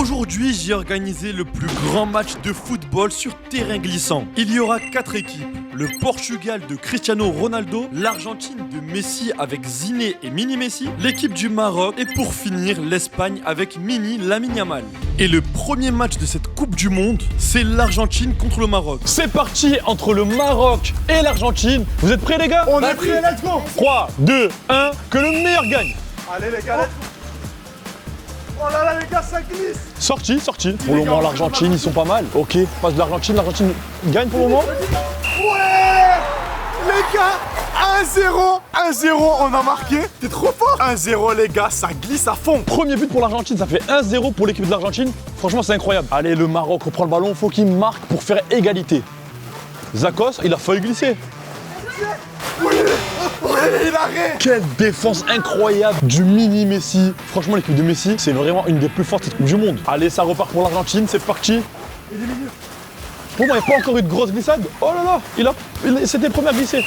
Aujourd'hui, j'ai organisé le plus grand match de football sur terrain glissant. Il y aura 4 équipes. Le Portugal de Cristiano Ronaldo, l'Argentine de Messi avec Ziné et Mini Messi, l'équipe du Maroc et pour finir l'Espagne avec Mini Lamine Yamal. Et le premier match de cette Coupe du Monde, c'est l'Argentine contre le Maroc. C'est parti entre le Maroc et l'Argentine. Vous êtes prêts les gars? On est prêts, let's go. 3, 2, 1, que le meilleur gagne. Allez les gars, let's go. Oh là là les gars, ça glisse. Sorti. Pour le moment l'Argentine, ils sont pas mal. Ok, passe de l'Argentine gagne pour le moment. Ouais les gars, 1-0, on a marqué. T'es trop fort. 1-0 les gars, ça glisse à fond. Premier but pour l'Argentine, ça fait 1-0 pour l'équipe de l'Argentine. Franchement, c'est incroyable. Allez, le Maroc reprend le ballon, faut qu'il marque pour faire égalité. Zakos, il a failli glisser. Oui, il arrête. Quelle défense incroyable du mini Messi. Franchement, l'équipe de Messi, c'est vraiment une des plus fortes équipes du monde. Allez, ça repart pour l'Argentine, c'est parti. Pour moi, il n'y a pas encore eu de grosse glissade. Oh là là, c'était le premier à glisser.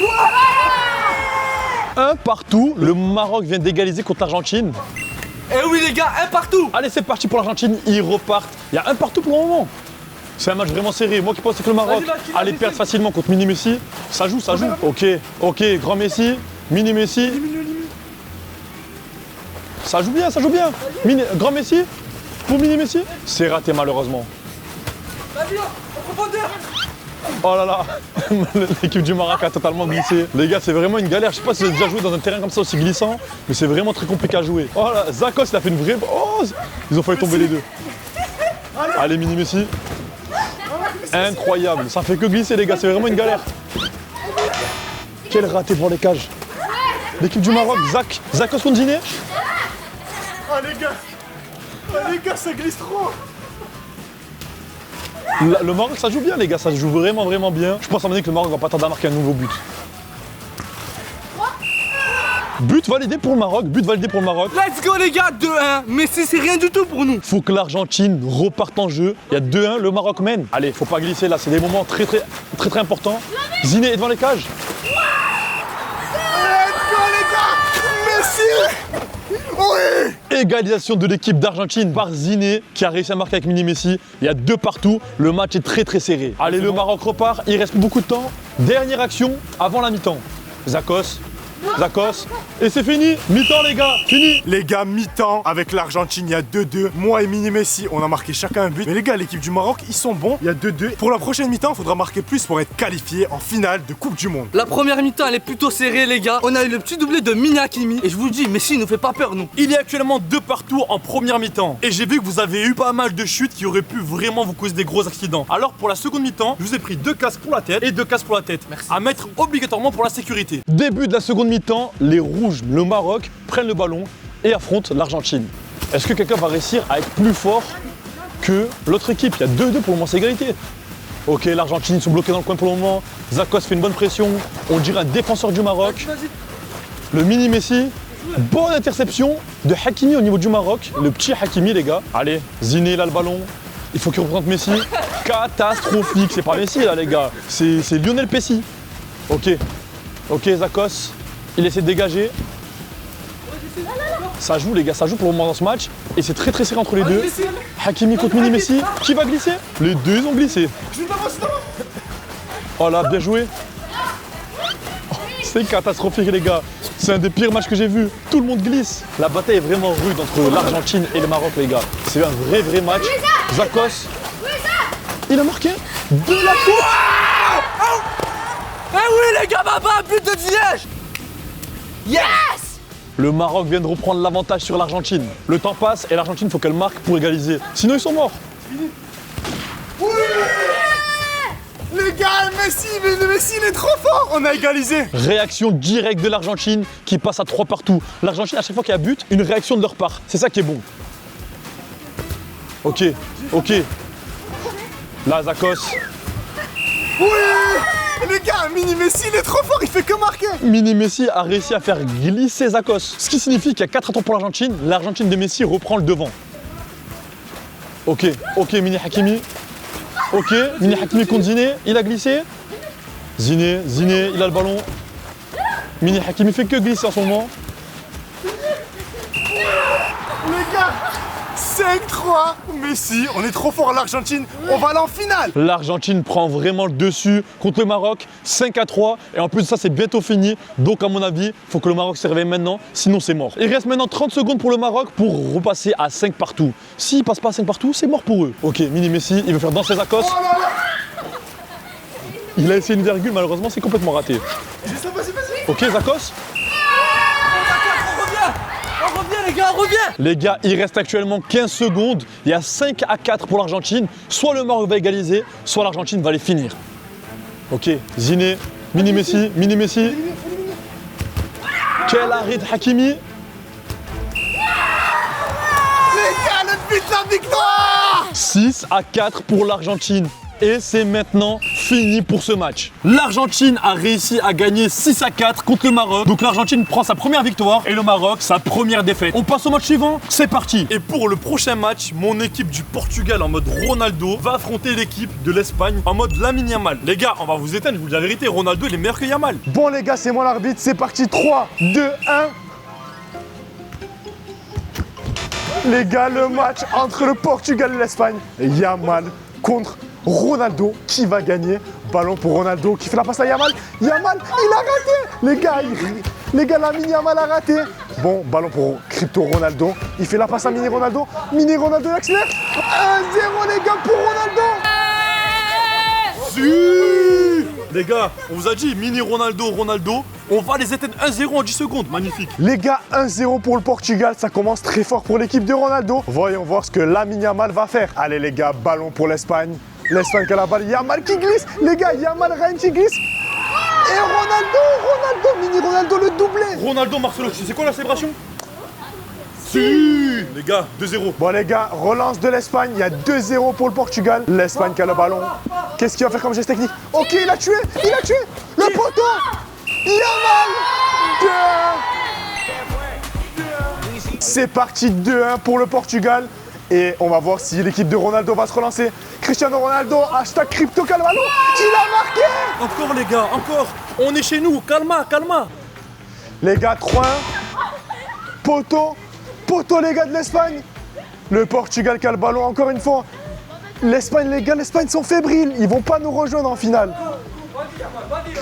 Un partout, le Maroc vient d'égaliser contre l'Argentine. Eh oui les gars, un partout. Allez, c'est parti pour l'Argentine, ils repartent. Il y a un partout pour le moment. C'est un match vraiment serré. Moi qui pense que le Maroc allait perdre facilement contre Mini Messi. Ça joue. Ok, grand Messi, Mini Messi. Ça joue bien. Grand Messi pour Mini Messi. C'est raté malheureusement. Vas-y, en profondeur. Oh là là, l'équipe du Maroc a totalement glissé. Les gars, c'est vraiment une galère. Je sais pas si vous avez déjà joué dans un terrain comme ça aussi glissant, mais c'est vraiment très compliqué à jouer. Oh là, Zakos, il a fait une vraie... Oh, ils ont failli tomber les deux. Allez, Mini Messi. Incroyable, ça fait que glisser les gars, c'est vraiment une galère. Quel raté pour les cages. L'équipe du Maroc, Zakos contre Ziné. Oh les gars, ça glisse trop. Le Maroc, ça joue bien les gars, ça joue vraiment bien. Je pense à un moment donné que le Maroc va pas tarder à marquer un nouveau but. But validé pour le Maroc. Let's go les gars, 2-1. Mais c'est rien du tout pour nous. Faut que l'Argentine reparte en jeu. Il y a 2-1, le Maroc mène. Allez, faut pas glisser là, c'est des moments très importants. Ziné est devant les cages. Let's go les gars. Messi. Oui. Égalisation de l'équipe d'Argentine par Ziné qui a réussi à marquer avec Mini Messi. Il y a 2 partout, le match est très serré. Allez, le Maroc repart, il reste beaucoup de temps. Dernière action avant la mi-temps. Zakos, et c'est fini. Mi-temps les gars, fini. Les gars, mi-temps avec l'Argentine, il y a 2-2. Moi et Mini Messi, on a marqué chacun un but. Mais les gars, l'équipe du Maroc, ils sont bons. Il y a 2-2. Pour la prochaine mi-temps, il faudra marquer plus pour être qualifié en finale de Coupe du Monde. La première mi-temps, elle est plutôt serrée les gars. On a eu le petit doublé de Mini Hakimi. Et je vous dis, Messi, il nous fait pas peur nous. Il y a actuellement 2 partout en première mi-temps. Et j'ai vu que vous avez eu pas mal de chutes qui auraient pu vraiment vous causer des gros accidents. Alors pour la seconde mi-temps, je vous ai pris 2 casques pour la tête et 2 casques pour la tête. Merci. À mettre obligatoirement pour la sécurité. Début de la seconde mi-temps, les rouges, le Maroc, prennent le ballon et affrontent l'Argentine. Est-ce que quelqu'un va réussir à être plus fort que l'autre équipe? Il y a 2-2 pour le moment, c'est égalité. Ok, l'Argentine, ils sont bloqués dans le coin pour le moment. Zakos fait une bonne pression. On dirait un défenseur du Maroc. Le Mini Messi. Bonne interception de Hakimi au niveau du Maroc. Le petit Hakimi, les gars. Allez, Ziné, il a le ballon. Il faut qu'il représente Messi. Catastrophique. C'est pas Messi, là, les gars. C'est Lionel Messi. Ok, Zakos. Il essaie de dégager. Ça joue les gars, ça joue pour le moment dans ce match. Et c'est très serré entre les deux. Hakimi contre Mini Messi. Qui va glisser? Les deux ils ont glissé. Oh là, bien joué. Oh, c'est catastrophique les gars. C'est un des pires matchs que j'ai vu. Tout le monde glisse. La bataille est vraiment rude entre l'Argentine et le Maroc les gars. C'est un vrai match. Zakos. Il a marqué de la faute. Eh oui les gars, Baba, but de Ziyech. Yes. Le Maroc vient de reprendre l'avantage sur l'Argentine. Le temps passe et l'Argentine, faut qu'elle marque pour égaliser. Sinon, ils sont morts. Oui. Les gars, Messi, il est trop fort. On a égalisé. Réaction directe de l'Argentine qui passe à 3 partout. L'Argentine, à chaque fois qu'il y a but, une réaction de leur part. C'est ça qui est bon. Ok. Là, Zakos. Oui. Les gars, Mini Messi, il est trop fort, il fait que marquer. Mini Messi a réussi à faire glisser Zakos. Ce qui signifie qu'il y a 4 attentes pour l'Argentine. L'Argentine de Messi reprend le devant. Ok, Mini Hakimi. Mini Hakimi contre Ziné, il a glissé. Ziné, il a le ballon. Mini Hakimi fait que glisser en ce moment. Les gars, 5-3. 3. Messi, on est trop fort, l'Argentine, on va aller en finale. L'Argentine prend vraiment le dessus contre le Maroc, 5-3. Et en plus de ça, c'est bientôt fini. Donc, à mon avis, il faut que le Maroc se réveille maintenant, sinon c'est mort. Il reste maintenant 30 secondes pour le Maroc pour repasser à 5 partout. S'ils passent pas à 5 partout, c'est mort pour eux. Ok, Mini Messi, il veut faire danser Zakos. Oh là là. Il a essayé une virgule, malheureusement, c'est complètement raté. Juste, vas-y. Ok, Zakos. On revient les gars, on revient. Les gars, il reste actuellement 15 secondes. Il y a 5-4 pour l'Argentine. Soit le Maroc va égaliser, soit l'Argentine va les finir. Ok, Ziné, Mini Messi. Quel arrêt de Hakimi. Les gars, le but de la victoire. 6-4 pour l'Argentine. Et c'est maintenant fini pour ce match. L'Argentine a réussi à gagner 6-4 contre le Maroc. Donc l'Argentine prend sa première victoire et le Maroc sa première défaite. On passe au match suivant, c'est parti. Et pour le prochain match, mon équipe du Portugal en mode Ronaldo va affronter l'équipe de l'Espagne en mode Lamine Yamal. Les gars, on va vous éteindre, je vous dis la vérité, Ronaldo il est meilleur que Yamal. Bon les gars, c'est moi l'arbitre, c'est parti, 3, 2, 1. Les gars, le match entre le Portugal et l'Espagne. Yamal contre Ronaldo, qui va gagner? Ballon pour Ronaldo, qui fait la passe à Yamal. Yamal, il a raté. Les gars, Lamine Yamal a raté. Bon, ballon pour Crypto Ronaldo. Il fait la passe à Mini Ronaldo. Mini Ronaldo, il accélère. 1-0 les gars pour Ronaldo. Les gars, on vous a dit, Mini Ronaldo, on va les éteindre 1-0 en 10 secondes, magnifique. Les gars, 1-0 pour le Portugal, ça commence très fort pour l'équipe de Ronaldo. Voyons voir ce que Lamine Yamal va faire. Allez les gars, ballon pour l'Espagne. L'Espagne qui a la balle, Yamal qui glisse. Les gars, Yamal, Ryan qui glisse. Et Ronaldo, Mini Ronaldo le doublé. Ronaldo, Marcelo, tu sais quoi la célébration? Si. Les gars, 2-0. Bon les gars, relance de l'Espagne, il y a 2-0 pour le Portugal. L'Espagne qui a le ballon. Qu'est-ce qu'il va faire comme geste technique? Ok, il a tué. Le poteau. Yamal. 2-1. C'est parti, 2-1 pour le Portugal. Et on va voir si l'équipe de Ronaldo va se relancer. Cristiano Ronaldo, hashtag Crypto Calvalo, il a marqué. Encore les gars, encore. On est chez nous, calma. Les gars, 3-1. Poteau les gars de l'Espagne. Le Portugal qui a le ballon encore une fois. L'Espagne, les gars, l'Espagne sont fébriles. Ils vont pas nous rejoindre en finale.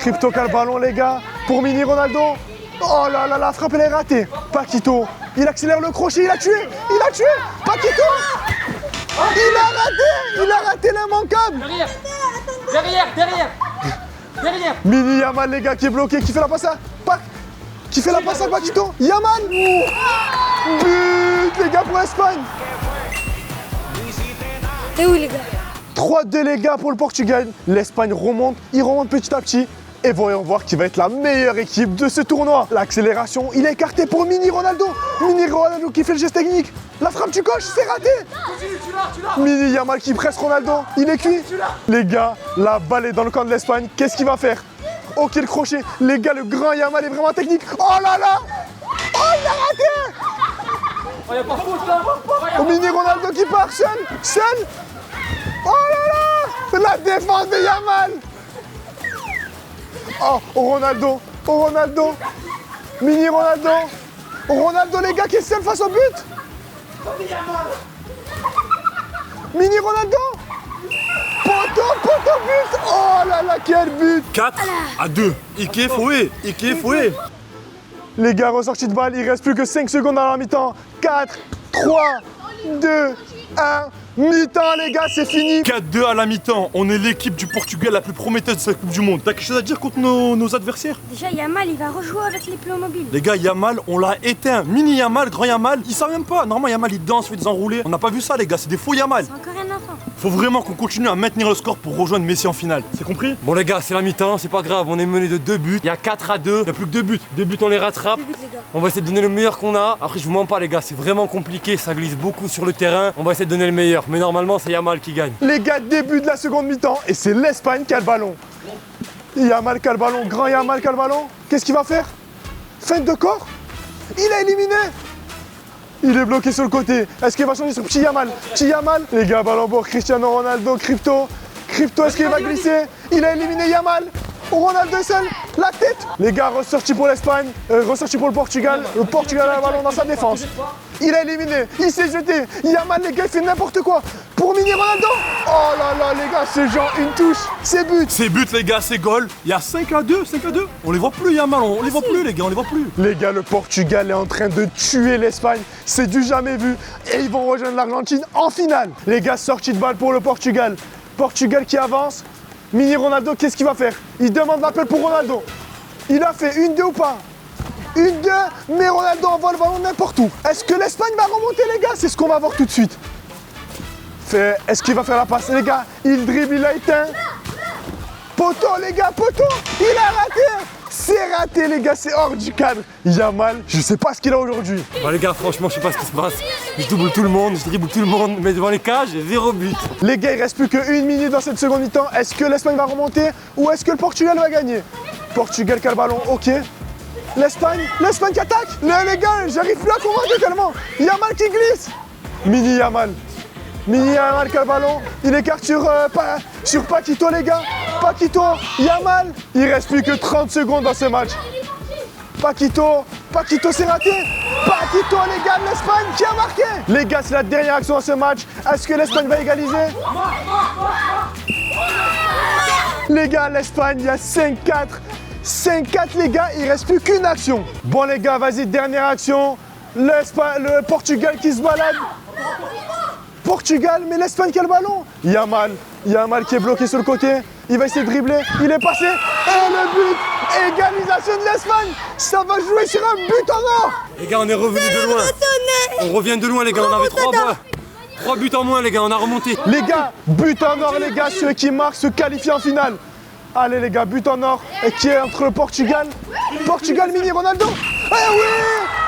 Crypto qui a le ballon, les gars, pour Mini Ronaldo. Oh là là, la frappe elle est ratée. Paquito, il accélère le crochet, il a tué. Paquito, il a raté l'immanquable. Derrière. Mini Yamal, les gars, qui est bloqué, qui fait la passe à Paquito. Yamal. But, les gars, pour l'Espagne. Et oui les gars. 3-2 les gars pour le Portugal. L'Espagne remonte, il remonte petit à petit. Et voyons voir qui va être la meilleure équipe de ce tournoi. L'accélération, il est écarté pour Mini Ronaldo. Mini Ronaldo qui fait le geste technique. La frappe du coach, c'est raté. Mini Yamal qui presse Ronaldo, il est cuit. Les gars, la balle est dans le camp de l'Espagne. Qu'est-ce qu'il va faire? Ok, le crochet. Les gars, le grand Yamal est vraiment technique. Oh là là. Oh, il a raté. Oh, Mini Ronaldo qui part seul. Oh là là. La défense de Yamal. Oh, Ronaldo. Mini Ronaldo. Ronaldo, les gars, qui est seul face au but. Mini Ronaldo. Poteau, but. Oh là là, quel but. 4-2. Ike Foué. Les gars, ressortie de balle, il reste plus que 5 secondes dans la mi-temps. 4, 3, 2, 1. Mi-temps les gars, c'est fini. 4-2 à la mi-temps. On est l'équipe du Portugal la plus prometteuse de cette Coupe du Monde. T'as quelque chose à dire contre nos adversaires? Déjà Yamal il va rejouer avec les Playmobil. Les gars, Yamal, on l'a éteint. Mini Yamal, grand Yamal, il sait même pas. Normalement, Yamal, il danse, fait des enroulés. On n'a pas vu ça, les gars, c'est des faux Yamal. C'est encore un enfant. Faut vraiment qu'on continue à maintenir le score pour rejoindre Messi en finale. C'est compris? Bon les gars, c'est la mi-temps, c'est pas grave, on est mené de 2 buts. Il y a 4-2. Il n'y a plus que 2 buts. 2 buts, on les rattrape. Les gars. On va essayer de donner le meilleur qu'on a. Après, je vous mens pas les gars, c'est vraiment compliqué, ça glisse beaucoup sur le terrain. On va essayer de donner le meilleur, mais normalement, c'est Yamal qui gagne. Les gars, début de la seconde mi-temps et c'est l'Espagne qui a le ballon. Yamal qui a le ballon, grand Yamal qui a le ballon. Qu'est-ce qu'il va faire? Feinte de corps. Il a éliminé. Il est bloqué sur le côté. Est-ce qu'il va changer sur petit Yamal? Les gars, ballon pour Cristiano Ronaldo, Crypto, est-ce qu'il va glisser? Il a éliminé Yamal. Ronaldo est seul. La tête. Les gars, ressorti pour l'Espagne, ressorti pour le Portugal. Le Portugal a le ballon dans sa défense. Il a éliminé, il s'est jeté. Yamal, les gars, il fait n'importe quoi. Pour Mini Ronaldo. Oh là là, les gars, c'est genre une touche. C'est but. C'est but les gars, c'est goal. Il y a 5-2, 5-2. On les voit plus Yamal, on les voit plus les gars, on les voit plus. Les gars, le Portugal est en train de tuer l'Espagne. C'est du jamais vu. Et ils vont rejoindre l'Argentine en finale. Les gars, sortie de balle pour le Portugal. Portugal qui avance. Mini Ronaldo, qu'est-ce qu'il va faire? Il demande l'appel pour Ronaldo. Il a fait 1-2 ou pas? 1-2, mais Ronaldo envoie le ballon n'importe où. Est-ce que l'Espagne va remonter, les gars? C'est ce qu'on va voir tout de suite. Est-ce qu'il va faire la passe, les gars? Il dribble, il a éteint. Poteau, les gars, poteau. Il a raté. C'est raté, les gars, c'est hors du cadre. Yamal, je sais pas ce qu'il a aujourd'hui. Bah les gars, franchement, je sais pas ce qui se passe. Je double tout le monde, je dribble tout le monde, mais devant les cages, 0 but. Les gars, il reste plus qu'une minute dans cette seconde mi-temps. Est-ce que l'Espagne va remonter ou est-ce que le Portugal va gagner? Portugal qui a le ballon, ok. L'Espagne qui attaque. Les gars, j'arrive plus à convaincre tellement. Yamal qui glisse. Mini Yamal qui a le ballon. Il écarte sur Paquito, les gars. Paquito, Yamal. Il reste plus que 30 secondes dans ce match. Paquito, c'est raté. Paquito, les gars de l'Espagne qui a marqué. Les gars, c'est la dernière action dans ce match. Est-ce que l'Espagne va égaliser? Les gars, l'Espagne, il y a 5-4. 5-4, les gars, il reste plus qu'une action. Bon, les gars, vas-y, dernière action. Le Portugal qui se balade. Portugal, mais l'Espagne qui a le ballon. Yamal qui est bloqué sur le côté. Il va essayer de dribbler. Il est passé. Et le but. Égalisation de l'Espagne. Ça va jouer sur un but en or. Les gars, on est revenu de loin. On revient de loin, les gars, on avait 3 buts en moins, les gars, on a remonté. Les gars, but en or, les gars. Ceux qui marquent se qualifient en finale. Allez, les gars, but en or. Et qui est entre le Portugal. Portugal, Mini Ronaldo. Eh oui,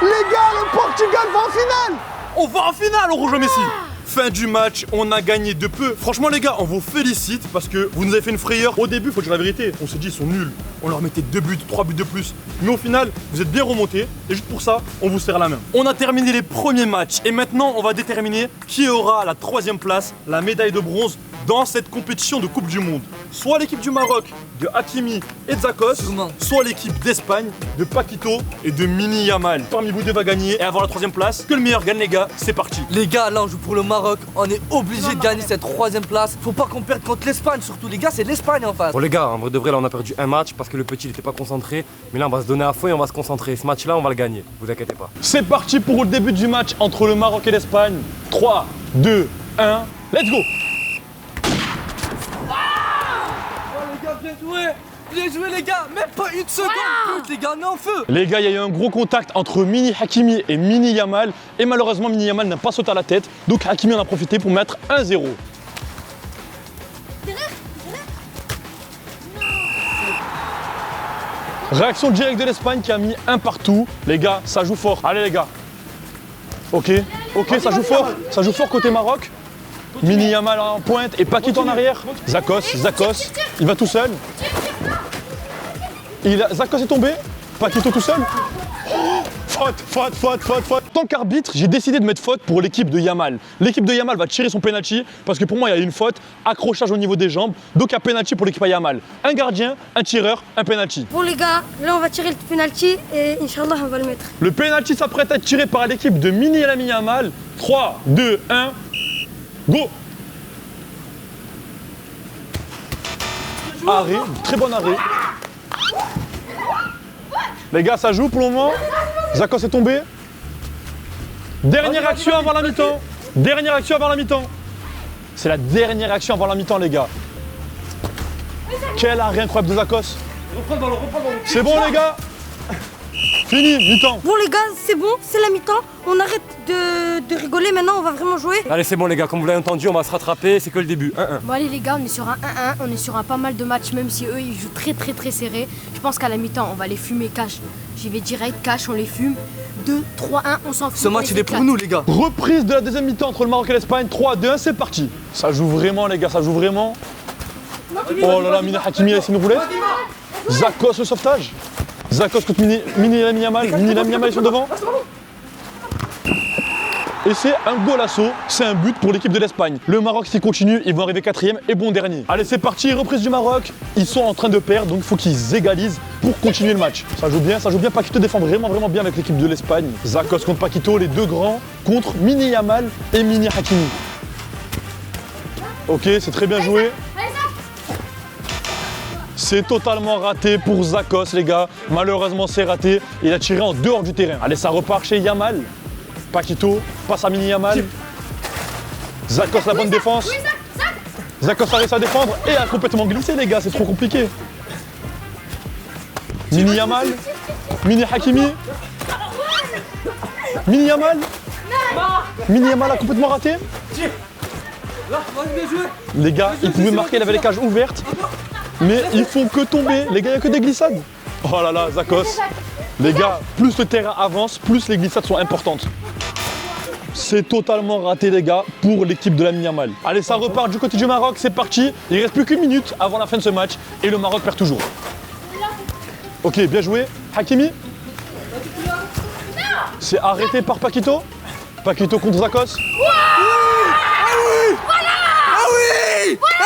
les gars, le Portugal va en finale. On va en finale, on rejoint Messi. Fin du match, on a gagné de peu. Franchement les gars, on vous félicite parce que vous nous avez fait une frayeur. Au début, faut dire la vérité, on s'est dit ils sont nuls. On leur mettait 2 buts, 3 buts de plus. Mais au final, vous êtes bien remontés et juste pour ça, on vous serre la main. On a terminé les premiers matchs et maintenant on va déterminer qui aura la 3e place, la médaille de bronze dans cette compétition de Coupe du Monde. Soit l'équipe du Maroc de Hakimi et de Zakos, soit l'équipe d'Espagne de Paquito et de Mini Yamal. Parmi vous deux va gagner et avoir la 3e place. Que le meilleur gagne les gars, c'est parti. Les gars, là on joue pour le Maroc, on est obligé de gagner cette 3e place. Faut pas qu'on perde contre l'Espagne, surtout les gars, c'est l'Espagne en face. Bon les gars, en vrai de vrai, là on a perdu un match parce que le petit n'était pas concentré. Mais là on va se donner à fond et on va se concentrer. Ce match-là, on va le gagner, vous inquiétez pas. C'est parti pour le début du match entre le Maroc et l'Espagne. 3, 2, 1, let's go. Bien joué les gars, même pas une seconde, but, les gars, on est en feu. Les gars, il y a eu un gros contact entre Mini Hakimi et Mini Yamal. Et malheureusement, Mini Yamal n'a pas sauté à la tête. Donc Hakimi en a profité pour mettre 1-0. Réaction directe de l'Espagne qui a mis un partout. Les gars, ça joue fort. Allez les gars. Ok, ça joue fort. Ça joue fort côté Maroc. Mini Yamal en pointe et Paquito en arrière. Zakos, il va tout seul. Zakos est tombé. Paquito tout seul. Oh, faute. En tant qu'arbitre, j'ai décidé de mettre faute pour l'équipe de Yamal. L'équipe de Yamal va tirer son penalty parce que pour moi, il y a une faute, accrochage au niveau des jambes. Donc un penalty pour l'équipe à Yamal. Un gardien, un tireur, un penalty. Bon les gars, là on va tirer le penalty et Inch'Allah on va le mettre. Le penalty s'apprête à être tiré par l'équipe de Mini Yamal. 3, 2, 1, go! Arrêt, très bon arrêt. Les gars, ça joue pour le moment. Zakos est tombé. Dernière action avant la mi-temps. C'est la dernière action avant la mi-temps, les gars. Quel arrêt incroyable de Zakos. C'est bon, les gars. Fini, mi-temps. Bon les gars, c'est bon, c'est la mi-temps. On arrête de rigoler maintenant, on va vraiment jouer. Allez, c'est bon les gars, comme vous l'avez entendu, on va se rattraper, c'est que le début. 1-1. Bon allez les gars, on est sur un 1-1, on est sur un pas mal de matchs, même si eux ils jouent très serré. Je pense qu'à la mi-temps, on va les fumer cash. J'y vais direct, cash, on les fume. 2, 3, 1, on s'en fout. Ce match il est pour nous les gars. Reprise de la deuxième mi-temps entre le Maroc et l'Espagne. 3, 2, 1, c'est parti. Ça joue vraiment, les gars, ça joue vraiment. Oh là là, Mini Hakimi a essayé de rouler. Zakos, le sauvetage. Zakos contre Mini Yamal. Mini Yamal, ils sont devant. Et c'est un golasso, c'est un but pour l'équipe de l'Espagne. Le Maroc, s'il continue, ils vont arriver 4e et bon dernier. Allez, c'est parti, reprise du Maroc. Ils sont en train de perdre, donc il faut qu'ils égalisent pour continuer le match. Ça joue bien. Paquito défend vraiment bien avec l'équipe de l'Espagne. Zakos contre Paquito, les deux grands, contre Mini Yamal et Mini Hakimi. Ok, c'est très bien joué. C'est totalement raté pour Zakos, les gars. Malheureusement, c'est raté. Il a tiré en dehors du terrain. Allez, ça repart chez Yamal. Paquito passe à Mini Yamal. Zakos, la bonne défense. Zakos a réussi à défendre et a complètement glissé, les gars. C'est trop compliqué. Mini Yamal. Mini Hakimi. Mini Yamal. Mini Yamal a complètement raté. Les gars, il pouvait marquer, il avait les cages ouvertes. Mais ils font que tomber. Les gars, il n'y a que des glissades. Oh là là, Zakos. Les gars, plus le terrain avance, plus les glissades sont importantes. C'est totalement raté, les gars, pour l'équipe de la Yamal. Allez, ça repart du côté du Maroc, c'est parti. Il ne reste plus qu'une minute avant la fin de ce match et le Maroc perd toujours. Ok, bien joué. Hakimi. C'est arrêté par Paquito. Paquito contre Zakos.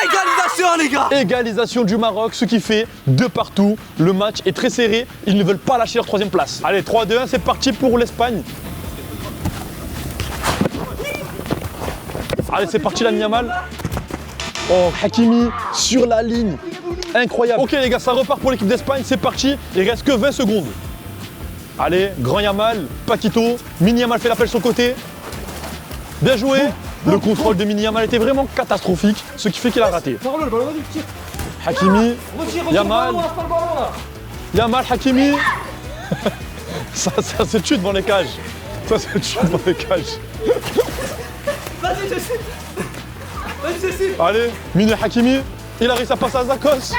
Égalisation, les gars. Égalisation du Maroc, ce qui fait de partout. Le match est très serré. Ils ne veulent pas lâcher leur 3e place. Allez, 3-2-1, c'est parti pour l'Espagne. Allez, c'est parti la Yamal. Oh, Hakimi sur la ligne. Incroyable. Ok, les gars, ça repart pour l'équipe d'Espagne. C'est parti. Il reste que 20 secondes. Allez, grand Yamal, Paquito. Mini Yamal fait l'appel sur le côté. Bien joué. Le contrôle de Mini Yamal était vraiment catastrophique, ce qui fait qu'il a raté. Hakimi, Yamal, Yamal, Hakimi. Ça se tue devant les cages. Ça se tue devant les cages. Vas-y, Jessie. Allez, Mini Hakimi, il a réussi à passer à Zakos.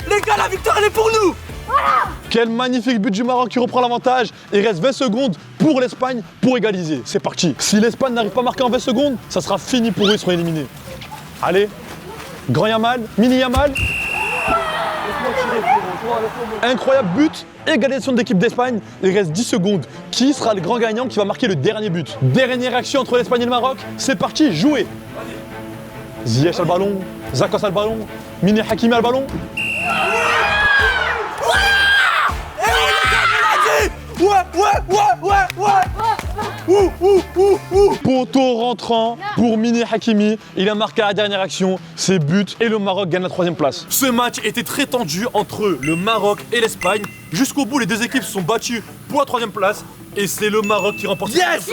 Les gars, la victoire, elle est pour nous. Quel magnifique but du Maroc qui reprend l'avantage. Il reste 20 secondes pour l'Espagne pour égaliser. C'est parti. Si l'Espagne n'arrive pas à marquer en 20 secondes, ça sera fini pour eux, ils seront éliminés. Allez, grand Yamal, Mini Yamal. Incroyable but. Égalisation de l'équipe d'Espagne. Il reste 10 secondes. Qui sera le grand gagnant qui va marquer le dernier but? Dernière action entre l'Espagne et le Maroc. C'est parti, jouez. Ziyech a le ballon. Zakos a le ballon. Mini Hakimi a le ballon. Poteau rentrant pour Mini Hakimi. Il a marqué à la dernière action. C'est but et le Maroc gagne la 3e place. Ce match était très tendu entre le Maroc et l'Espagne. Jusqu'au bout, les deux équipes se sont battues pour la 3e place. Et c'est le Maroc qui remporte la 3e place.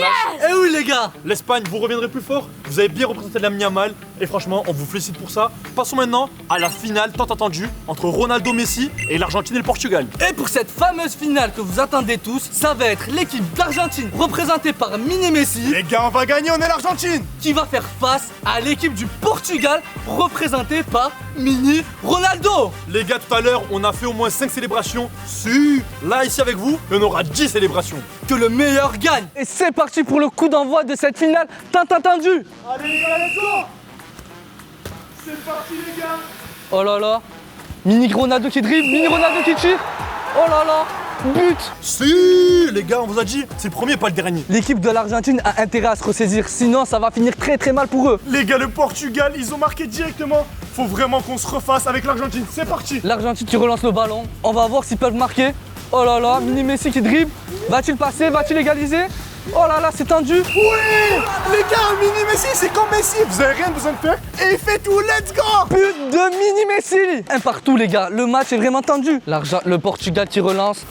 Eh oui, les gars. L'Espagne, vous reviendrez plus fort. Vous avez bien représenté la Yamal. Et franchement, on vous félicite pour ça. Passons maintenant à la finale tant attendue entre Ronaldo Messi et l'Argentine et le Portugal. Et pour cette fameuse finale que vous attendez tous, ça va être l'équipe d'Argentine représentée par Mini Messi Les gars, on va gagner, on est l'Argentine. qui va faire face à l'équipe du Portugal représentée par Mini Ronaldo. Les gars, tout à l'heure, on a fait au moins 5 célébrations. Si, là, ici avec vous, on aura 10 célébrations. Que le meilleur gagne. Et c'est parti pour le coup d'envoi de cette finale tant attendue. Allez les gars, let's go. C'est parti les gars. Oh là là. Mini Ronaldo qui dribble, Mini Ronaldo qui tire. Oh là là. But. Si, les gars, on vous a dit, c'est le premier, pas le dernier. L'équipe de l'Argentine a intérêt à se ressaisir, sinon ça va finir très mal pour eux. Les gars, le Portugal, ils ont marqué directement. Faut vraiment qu'on se refasse avec l'Argentine. C'est parti. L'Argentine qui relance le ballon. On va voir s'ils peuvent marquer. Oh là là, Mini Messi qui dribble. Va-t-il passer? Va-t-il égaliser? Oh là là, c'est tendu. Oui. Les gars, Mini Messi, c'est comme Messi. Vous avez rien besoin de faire. Et il fait tout, let's go. But de Mini Messi. Un partout, les gars. Le match est vraiment tendu. Le Portugal qui relance.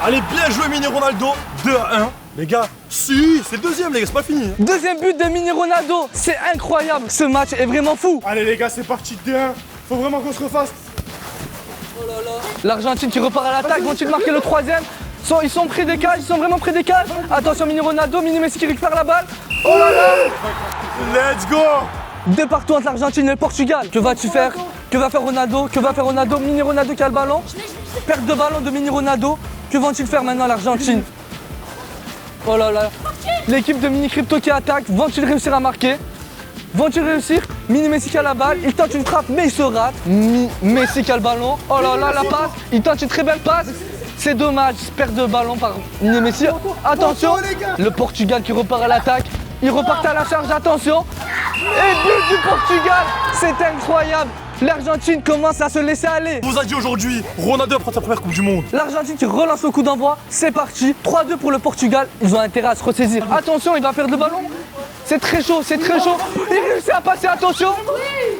Allez, bien joué, Mini Ronaldo. 2-1. Les gars, si, c'est le deuxième, les gars, c'est pas fini. Deuxième but de Mini Ronaldo. C'est incroyable. Ce match est vraiment fou. Allez les gars, c'est parti 2-1. Faut vraiment qu'on se refasse. L'Argentine qui repart à l'attaque. Vont-ils marquer le 3e? Ils sont près des cages. Ils sont vraiment près des cages. Attention, Mini Ronaldo. Mini Messi qui récupère la balle. Oh là là. Let's go. De partout entre l'Argentine et le Portugal. Que vas-tu faire? Que va faire Ronaldo? Que va faire Ronaldo? Mini Ronaldo qui a le ballon. Perte de ballon de Mini Ronaldo. Que vont-ils faire maintenant l'Argentine? Oh là là. L'équipe de Mini Crypto qui attaque. Vont-ils réussir à marquer? Vont-ils réussir? Mini Messi qui a la balle, il tente une frappe mais il se rate. Messi qui a le ballon. Oh là là, la passe, il tente une très belle passe. C'est dommage, perte de ballon par Mini Messi. Attention, le Portugal qui repart à l'attaque. Il repart à la charge, attention. Et but du Portugal, c'est incroyable. L'Argentine commence à se laisser aller. On vous a dit aujourd'hui, Ronaldo prend sa première Coupe du Monde. L'Argentine qui relance le coup d'envoi, c'est parti. 3-2 pour le Portugal, ils ont intérêt à se ressaisir. Attention, il va perdre le ballon. C'est très chaud, c'est très chaud. Il réussit à passer, attention.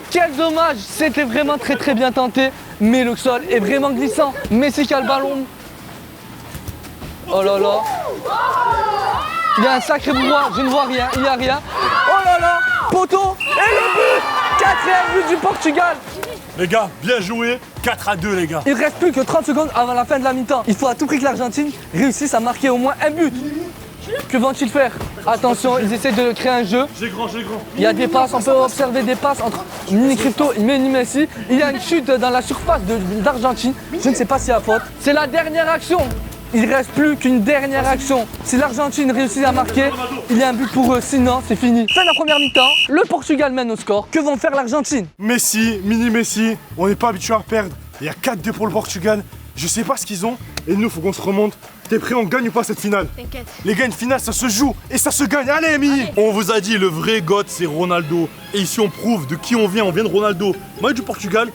Quel dommage, c'était vraiment très bien tenté. Mais le sol est vraiment glissant. Messi qui a le ballon. Oh là là. Il y a un sacré brouhaha, je ne vois rien, il n'y a rien. Oh là là, poteau. Et le but. 4e but du Portugal. Les gars, bien joué. 4-2 les gars. Il reste plus que 30 secondes avant la fin de la mi-temps. Il faut à tout prix que l'Argentine réussisse à marquer au moins un but. Que vont-ils faire? Attention, ils essaient de créer un jeu. J'ai grand. Il y a des passes, on peut observer des passes entre Mini Crypto et Mini Messi. Il y a une chute dans la surface d'Argentine. Je ne sais pas s'il y a faute. C'est la dernière action. Il ne reste plus qu'une dernière action. Si l'Argentine réussit à marquer, il y a un but pour eux. Sinon, c'est fini. Fin de la première mi-temps, le Portugal mène au score. Que vont faire l'Argentine? Messi, Mini Messi, on n'est pas habitué à perdre. Il y a 4-2 pour le Portugal. Je sais pas ce qu'ils ont. Et nous, faut qu'on se remonte. T'es prêt, on gagne ou pas cette finale? T'inquiète. Les gars, une finale, ça se joue et ça se gagne. Allez, Emi! On vous a dit, le vrai GOAT, c'est Ronaldo. Et ici, on prouve de qui on vient de Ronaldo. Moi, du Portugal,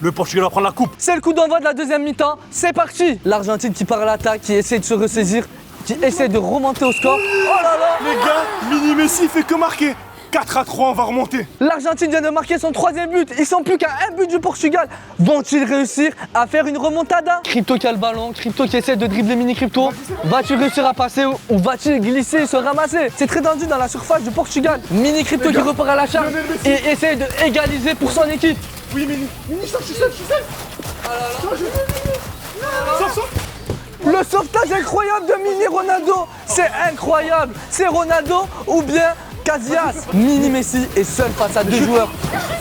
le Portugal va prendre la coupe. C'est le coup d'envoi de la deuxième mi-temps. C'est parti. L'Argentine qui part à l'attaque, qui essaie de se ressaisir, qui essaie de remonter au score. Oh là là! Les gars, Mini Messi fait que marquer. 4-3, on va remonter. L'Argentine vient de marquer son 3e but. Ils sont plus qu'à un but du Portugal. Vont-ils réussir à faire une remontada? Crypto qui a le ballon, Crypto qui essaie de dribbler Mini Crypto. Va-t-il réussir à passer ou va-t-il glisser et se ramasser? C'est très tendu dans la surface du Portugal. Mini Crypto qui repart à la charge et essaie de égaliser pour son équipe. Oui, Mini, ça, je suis seul. Le sauvetage incroyable de Mini Ronaldo. C'est incroyable. C'est Ronaldo ou bien Casillas. Mini Messi est seul face à 2 joueurs.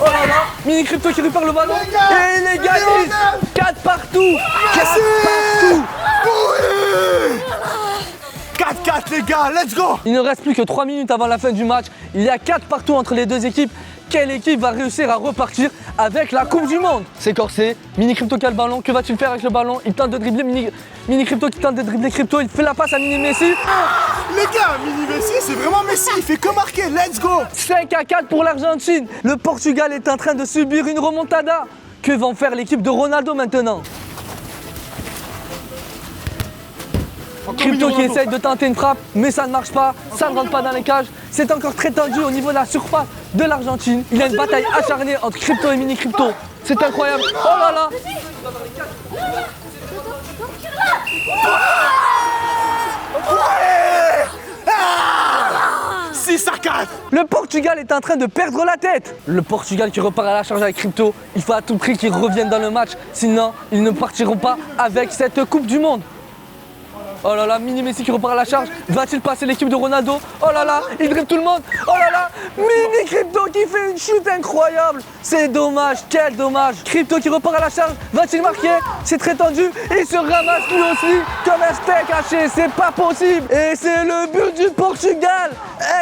Oh là là, Mini Crypto qui repart le ballon et il égalise. 4 partout. 4 partout. 4-4 les gars, let's go! Il ne reste plus que 3 minutes avant la fin du match. Il y a 4 partout entre les deux équipes. Quelle équipe va réussir à repartir avec la Coupe du Monde? C'est corsé. Mini Crypto qui a le ballon. Que va-t-il faire avec le ballon? Il tente de dribbler Mini Crypto qui tente de dribbler Crypto. Il fait la passe à Mini Messi. Les gars, Mini Messi, c'est vraiment Messi, il fait que marquer, let's go! 5-4 pour l'Argentine. Le Portugal est en train de subir une remontada. Que vont faire l'équipe de Ronaldo maintenant? Crypto qui essaye de tenter une frappe, mais ça ne marche pas, ça ne rentre pas dans les cages. C'est encore très tendu au niveau de la surface de l'Argentine. Il y a une bataille acharnée entre Crypto et Mini Crypto. C'est incroyable. Oh là là! 6-4! Le Portugal est en train de perdre la tête. Le Portugal qui repart à la charge avec Crypto. Il faut à tout prix qu'ils reviennent dans le match, sinon ils ne partiront pas avec cette Coupe du Monde. Oh là là, Mini Messi qui repart à la charge. Va-t-il passer l'équipe de Ronaldo? Oh là là, il dribble tout le monde. Oh là là, Mini Crypto qui fait une chute incroyable. C'est dommage, quel dommage. Crypto qui repart à la charge. Va-t-il marquer? C'est très tendu. Il se ramasse lui aussi comme un steak haché. C'est pas possible. Et c'est le but du Portugal.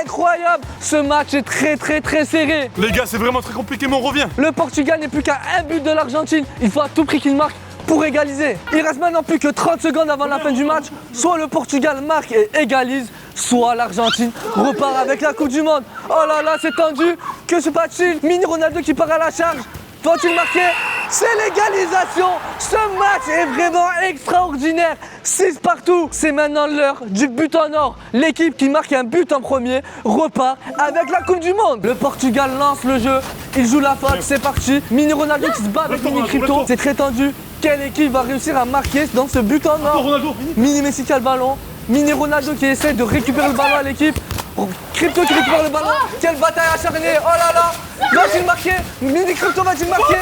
Incroyable. Ce match est très serré. Les gars, c'est vraiment très compliqué, mais on revient. Le Portugal n'est plus qu'à un but de l'Argentine. Il faut à tout prix qu'il marque pour égaliser. Il reste maintenant plus que 30 secondes avant la fin du match. Soit le Portugal marque et égalise, soit l'Argentine repart avec la Coupe du Monde. Oh là là, c'est tendu. Que se passe-t-il? Mini Ronaldo qui part à la charge. Va-t-il marquer? C'est l'égalisation. Ce match est vraiment extraordinaire. 6 partout. C'est maintenant l'heure du but en or. L'équipe qui marque un but en premier repart avec la Coupe du Monde. Le Portugal lance le jeu. Il joue la faute. C'est parti. Mini Ronaldo qui se bat avec Mini Crypto. C'est très tendu. Quelle équipe va réussir à marquer dans ce but en or? Mini Messi qui a le ballon. Mini Ronaldo qui essaie de récupérer le ballon à l'équipe. Crypto qui récupère le ballon. Quelle bataille acharnée. Oh là là. Va-t-il marquer? Mini Crypto va-t-il marquer?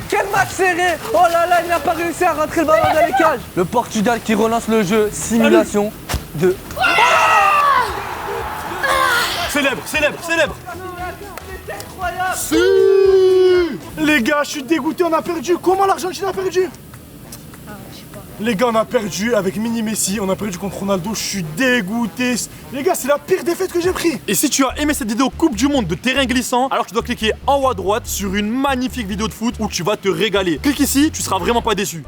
Quel match serré. Oh là là, il n'a pas réussi à rentrer le ballon dans les cages. Le Portugal qui relance le jeu. Simulation de... Célèbre. Si! Les gars, je suis dégoûté, on a perdu. Comment l'Argentine a perdu? Les gars, on a perdu avec Mini Messi, on a perdu contre Ronaldo, je suis dégoûté. Les gars, c'est la pire défaite que j'ai pris. Et si tu as aimé cette vidéo Coupe du Monde de terrain glissant, alors tu dois cliquer en haut à droite sur une magnifique vidéo de foot où tu vas te régaler. Clique ici, tu seras vraiment pas déçu.